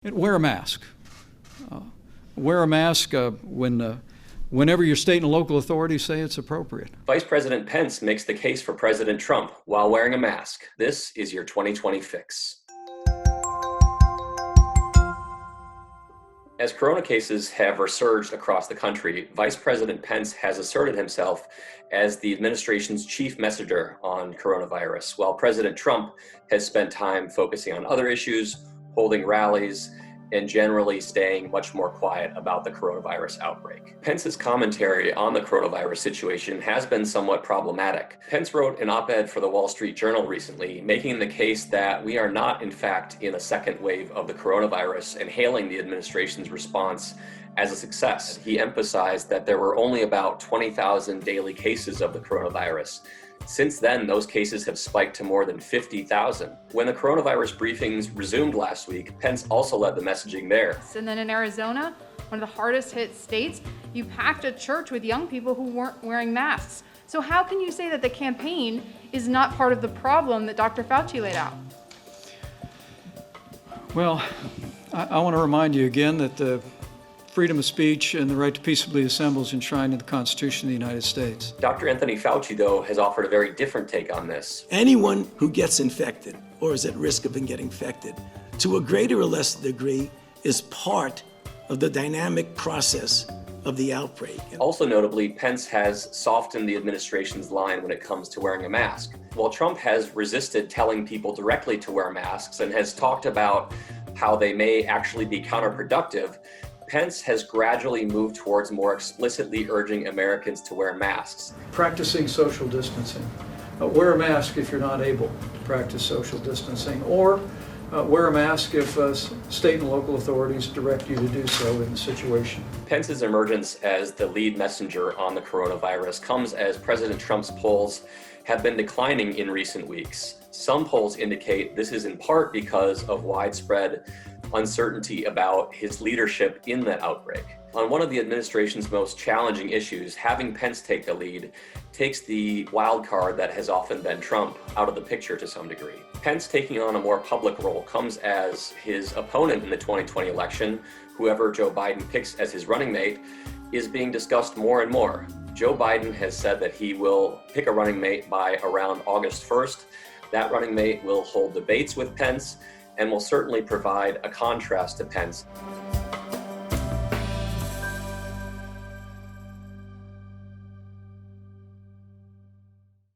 Wear a mask. Wear a mask whenever your state and local authorities say it's appropriate. Vice President Pence makes the case for President Trump while wearing a mask. This is your 2020 fix. As corona cases have resurged across the country, Vice President Pence has asserted himself as the administration's chief messenger on coronavirus, while President Trump has spent time focusing on other issues, holding rallies, and generally staying much more quiet about the coronavirus outbreak. Pence's commentary on the coronavirus situation has been somewhat problematic. Pence wrote an op-ed for the Wall Street Journal recently, making the case that we are not, in fact, in a second wave of the coronavirus and hailing the administration's response as a success. He emphasized that there were only about 20,000 daily cases of the coronavirus. Since then, those cases have spiked to more than 50,000. When the coronavirus briefings resumed last week, Pence also led the messaging there. And then in Arizona, one of the hardest hit states, you packed a church with young people who weren't wearing masks. So how can you say that the campaign is not part of the problem that Dr. Fauci laid out? Well, I want to remind you again that the freedom of speech and the right to peaceably assemble is enshrined in the Constitution of the United States. Dr. Anthony Fauci, though, has offered a very different take on this. Anyone who gets infected or is at risk of getting infected, to a greater or less degree, is part of the dynamic process of the outbreak. Also notably, Pence has softened the administration's line when it comes to wearing a mask. While Trump has resisted telling people directly to wear masks and has talked about how they may actually be counterproductive, Pence has gradually moved towards more explicitly urging Americans to wear masks. Practicing social distancing. Wear a mask if you're not able to practice social distancing, or wear a mask if state and local authorities direct you to do so in the situation. Pence's emergence as the lead messenger on the coronavirus comes as President Trump's polls have been declining in recent weeks. Some polls indicate this is in part because of widespread uncertainty about his leadership in that outbreak. On one of the administration's most challenging issues, having Pence take the lead takes the wild card that has often been Trump out of the picture to some degree. Pence taking on a more public role comes as his opponent in the 2020 election, whoever Joe Biden picks as his running mate, is being discussed more and more. Joe Biden has said that he will pick a running mate by around August 1st. That running mate will hold debates with Pence and will certainly provide a contrast to Pence.